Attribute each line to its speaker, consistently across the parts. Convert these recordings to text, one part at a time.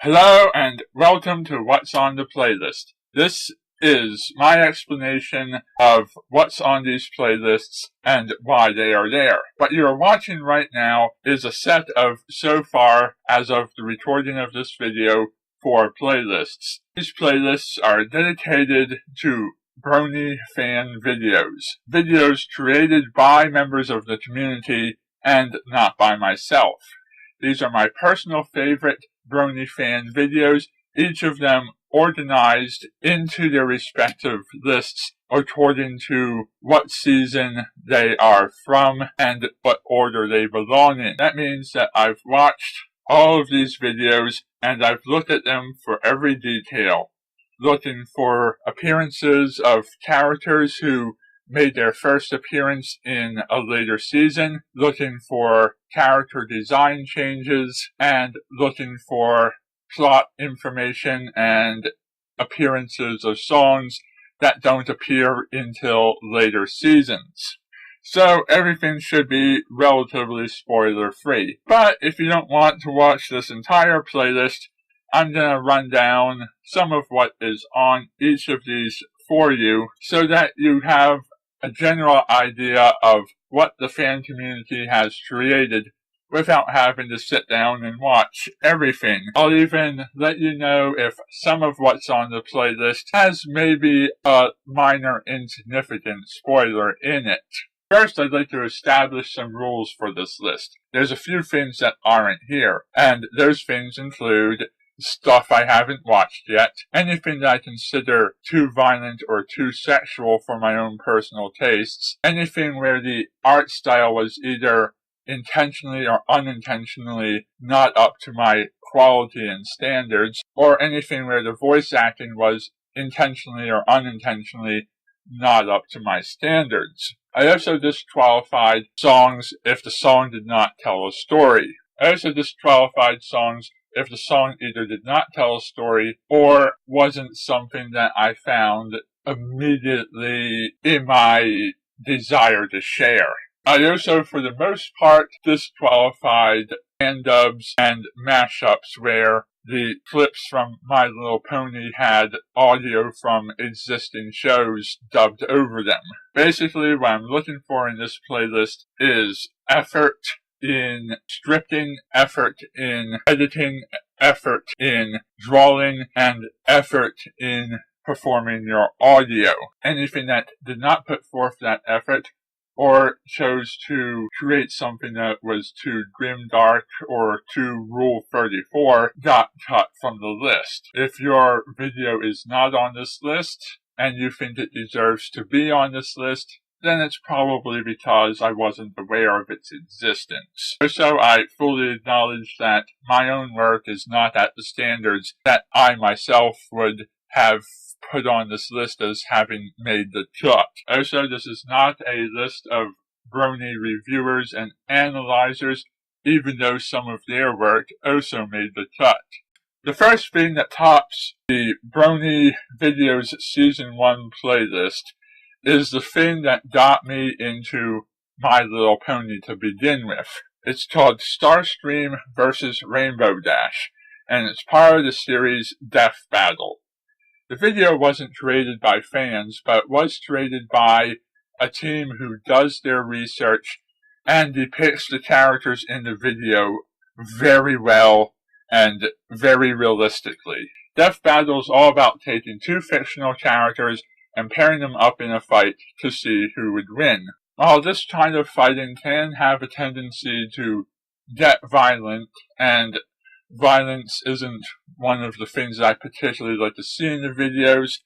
Speaker 1: Hello and welcome to What's on the Playlist. This is my explanation of what's on these playlists and why they are there. What you are watching right now is a set of, so far, as of the recording of this video, 4 playlists. These playlists are dedicated to Brony fan videos. Videos created by members of the community and not by myself. These are my personal favorite Brony fan videos, each of them organized into their respective lists according to what season they are from and what order they belong in. That means that I've watched all of these videos and I've looked at them for every detail, looking for appearances of characters who made their first appearance in a later season, looking for character design changes, and looking for plot information and appearances of songs that don't appear until later seasons. So everything should be relatively spoiler-free. But if you don't want to watch this entire playlist, I'm going to run down some of what is on each of these for you so that you have a general idea of what the fan community has created without having to sit down and watch everything. I'll even let you know if some of what's on the playlist has maybe a minor insignificant spoiler in it. First, I'd like to establish some rules for this list. There's a few things that aren't here, and those things include stuff I haven't watched yet, anything that I consider too violent or too sexual for my own personal tastes, anything where the art style was either intentionally or unintentionally not up to my quality and standards, or anything where the voice acting was intentionally or unintentionally not up to my standards. I also disqualified songs if the song did not tell a story. I also disqualified songs if the song either did not tell a story or wasn't something that I found immediately in my desire to share. I also, for the most part, disqualified fan dubs and mashups where the clips from My Little Pony had audio from existing shows dubbed over them. Basically, what I'm looking for in this playlist is effort in scripting, effort in editing, effort in drawing, and effort in performing your audio. Anything that did not put forth that effort or chose to create something that was too grimdark or too Rule 34 got cut from the list. If your video is not on this list and you think it deserves to be on this list, then it's probably because I wasn't aware of its existence. So I fully acknowledge that my own work is not at the standards that I myself would have put on this list as having made the cut. Also, this is not a list of Brony reviewers and analyzers, even though some of their work also made the cut. The first thing that tops the Brony Videos Season 1 playlist is the thing that got me into My Little Pony to begin with. It's called Starscream vs. Rainbow Dash, and it's part of the series Death Battle. The video wasn't created by fans, but was created by a team who does their research and depicts the characters in the video very well and very realistically. Death Battle is all about taking 2 fictional characters and pairing them up in a fight to see who would win. While this kind of fighting can have a tendency to get violent, and violence isn't one of the things that I particularly like to see in the videos,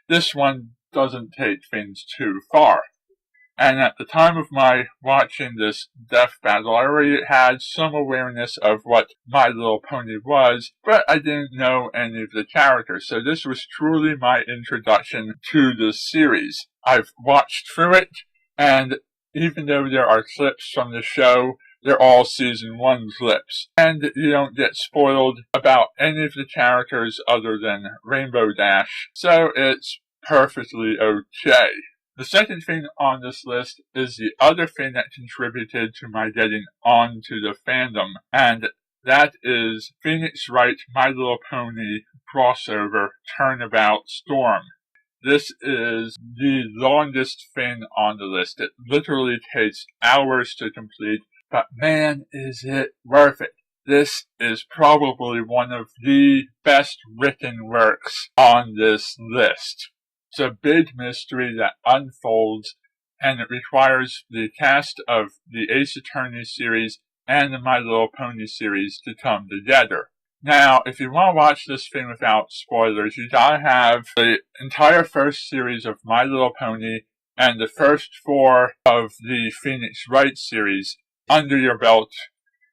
Speaker 1: this one doesn't take things too far. And at the time of my watching this Death Battle, I already had some awareness of what My Little Pony was, but I didn't know any of the characters, so this was truly my introduction to this series. I've watched through it, and even though there are clips from the show, they're all Season 1 clips. And you don't get spoiled about any of the characters other than Rainbow Dash, so it's perfectly okay. The second thing on this list is the other thing that contributed to my getting onto the fandom, and That is Phoenix Wright My Little Pony crossover Turnabout Storm. This is the longest thing on the list. It literally takes hours to complete, but man, is it worth it. This is probably one of the best written works on this list. It's a big mystery that unfolds, and it requires the cast of the Ace Attorney series and the My Little Pony series to come together. Now, if you want to watch this thing without spoilers, you gotta have the entire first series of My Little Pony and the first 4 of the Phoenix Wright series under your belt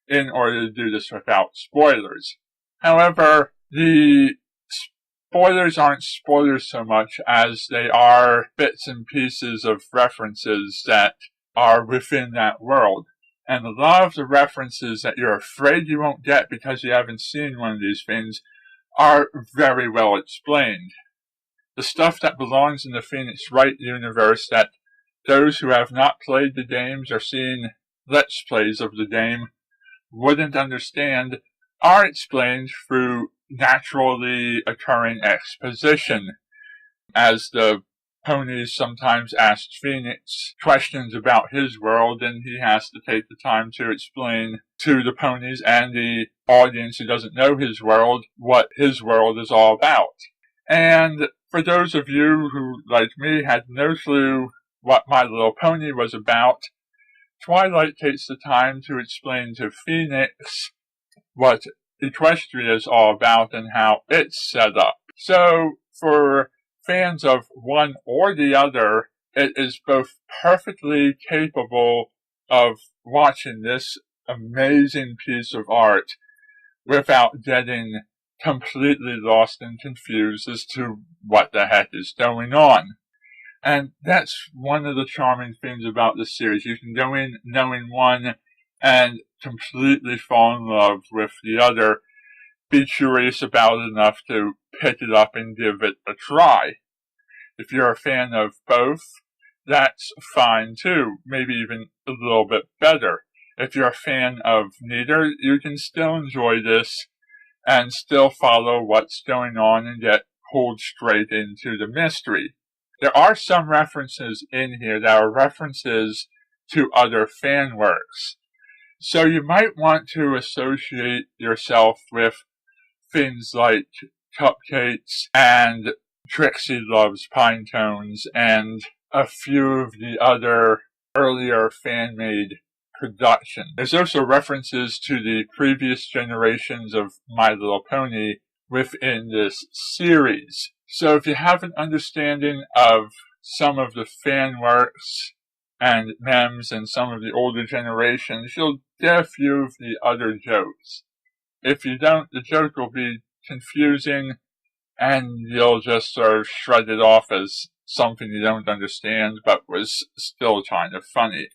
Speaker 1: in order to do this without spoilers. However, the spoilers aren't spoilers so much as they are bits and pieces of references that are within that world. And a lot of the references that you're afraid you won't get because you haven't seen one of these things are very well explained. The stuff that belongs in the Phoenix Wright universe that those who have not played the games or seen Let's Plays of the game wouldn't understand are explained through naturally occurring exposition, as the ponies sometimes ask Phoenix questions about his world, and he has to take the time to explain to the ponies and the audience who doesn't know his world what his world is all about. And for those of you who, like me, had no clue what My Little Pony was about, Twilight takes the time to explain to Phoenix what Equestria is all about and how it's set up. So, for fans of one or the other, it is both perfectly capable of watching this amazing piece of art without getting completely lost and confused as to what the heck is going on. And that's one of the charming things about this series. You can go in knowing one and completely fall in love with the other, be curious about it enough to pick it up and give it a try. If you're a fan of both, that's fine too, maybe even a little bit better. If you're a fan of neither, you can still enjoy this and still follow what's going on and get pulled straight into the mystery. There are some references in here that are references to other fan works. So you might want to associate yourself with things like Cupcakes and Trixie Loves Pine Cones and a few of the other earlier fan-made productions. There's also references to the previous generations of My Little Pony within this series. So if you have an understanding of some of the fan works and memes and some of the older generations, you'll get a few of the other jokes. If you don't, the joke will be confusing and you'll just sort of shrug it off as something you don't understand but was still kind of funny.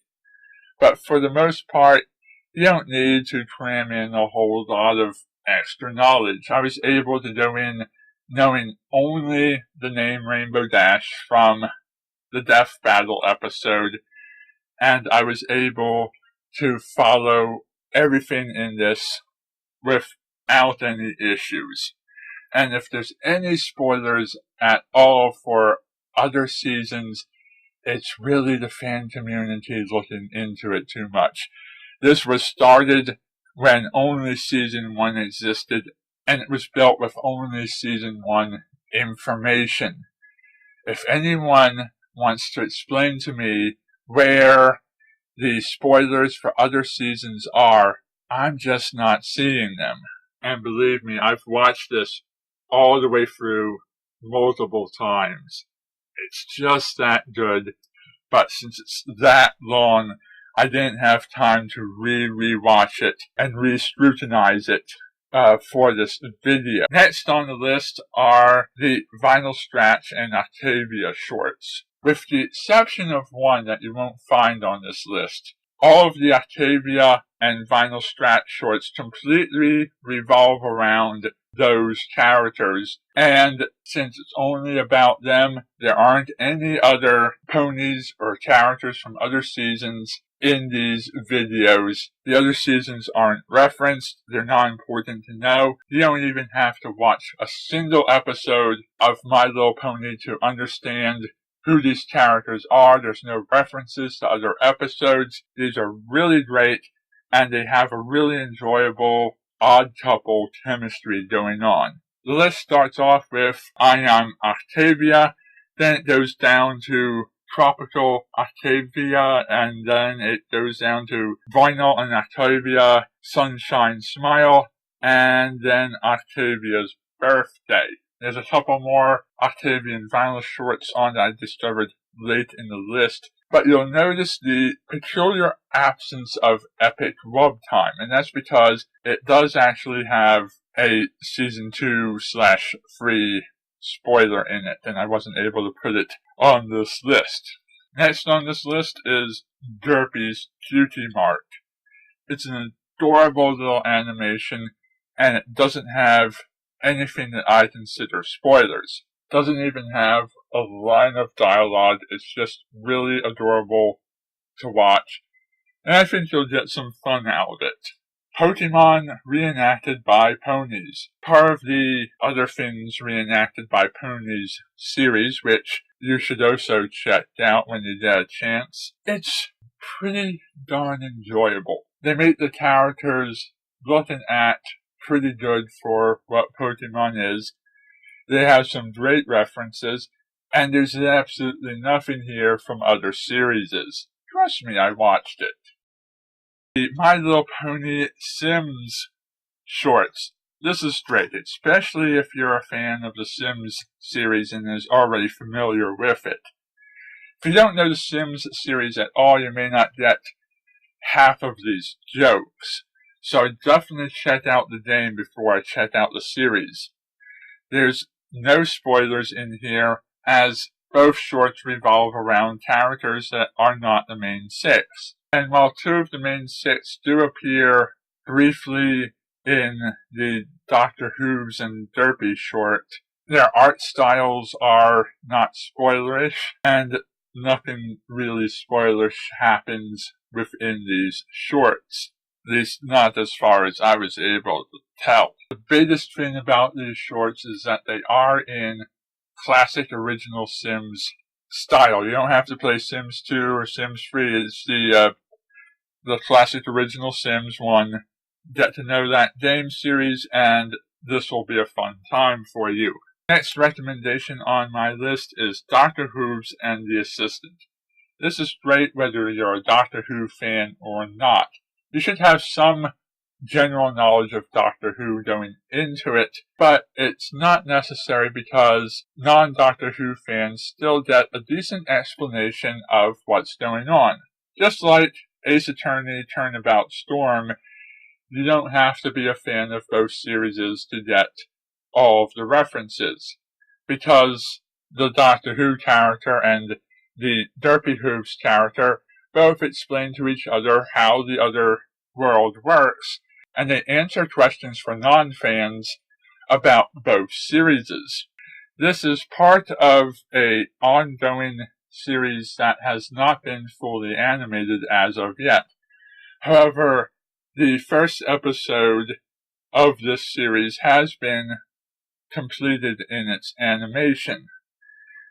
Speaker 1: But for the most part, you don't need to cram in a whole lot of extra knowledge. I was able to go in knowing only the name Rainbow Dash from the Death Battle episode, and I was able to follow everything in this without any issues. And if there's any spoilers at all for other seasons, it's really the fan community looking into it too much. This was started when only Season 1 existed, and it was built with only Season 1 information. If anyone wants to explain to me where the spoilers for other seasons are, I'm just not seeing them. And believe me, I've watched this all the way through multiple times. It's just that good, but since it's that long, I didn't have time to re-watch it and re-scrutinize it for this video. Next on the list are the Vinyl Scratch and Octavia shorts. With the exception of one that you won't find on this list, all of the Octavia and Vinyl Scratch shorts completely revolve around those characters, and since it's only about them, there aren't any other ponies or characters from other seasons in these videos. The other seasons aren't referenced. They're not important to know. You don't even have to watch a single episode of My Little Pony to understand who these characters are. There's no references to other episodes. These are really great, and they have a really enjoyable odd couple chemistry going on. The list starts off with I Am Octavia, then it goes down to Tropical Octavia, and then it goes down to Vinyl and Octavia, Sunshine Smile, and then Octavia's Birthday. There's a couple more Octavia and Vinyl shorts on that I discovered late in the list, but you'll notice the peculiar absence of epic love time, and that's because it does actually have a Season 2/3 spoiler in it, and I wasn't able to put it on this list. Next on this list is Derpy's Cutie Mark. It's an adorable little animation, and it doesn't have anything that I consider spoilers. It doesn't even have a line of dialogue. It's just really adorable to watch, and I think you'll get some fun out of it. Pokemon reenacted by ponies. Part of the Other Things Reenacted by Ponies series, which you should also check out when you get a chance. It's pretty darn enjoyable. They make the characters look and act pretty good for what Pokemon is. They have some great references, and there's absolutely nothing here from other series. Trust me, I watched it. The My Little Pony Sims shorts. This is great, especially if you're a fan of the Sims series and is already familiar with it. If you don't know the Sims series at all, you may not get half of these jokes. So definitely check out the game before I check out the series. There's no spoilers in here, as both shorts revolve around characters that are not the main six. And while two of the main six do appear briefly in the Doctor Who's and Derpy short, their art styles are not spoilerish, and nothing really spoilerish happens within these shorts. At least not as far as I was able to tell. The biggest thing about these shorts is that they are in classic original Sims style. You don't have to play Sims 2 or Sims 3. It's the classic original Sims one. Get to know that game series, and this will be a fun time for you. Next recommendation on my list is Doctor Who's and the Assistant. This is great whether you're a Doctor Who fan or not. You should have some general knowledge of Doctor Who going into it, but it's not necessary because non-Doctor Who fans still get a decent explanation of what's going on. Just like Ace Attorney Turnabout Storm, you don't have to be a fan of both series to get all of the references, because the Doctor Who character and the Derpy Who's character both explain to each other how the other world works, and they answer questions for non-fans about both series. This is part of an ongoing series that has not been fully animated as of yet. However, the first episode of this series has been completed in its animation,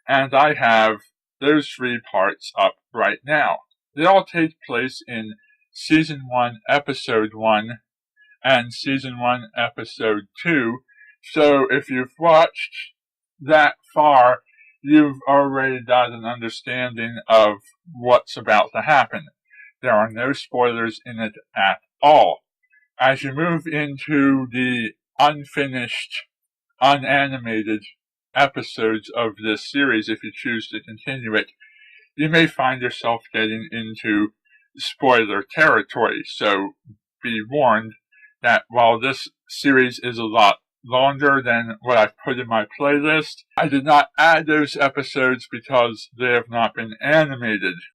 Speaker 1: and I have those 3 parts up right now. They all take place in Season 1, Episode 1, and Season 1, Episode 2, so if you've watched that far, you've already got an understanding of what's about to happen. There are no spoilers in it at all. As you move into the unfinished, unanimated episodes of this series, if you choose to continue it, you may find yourself getting into spoiler territory. So be warned that while this series is a lot longer than what I've put in my playlist, I did not add those episodes because they have not been animated.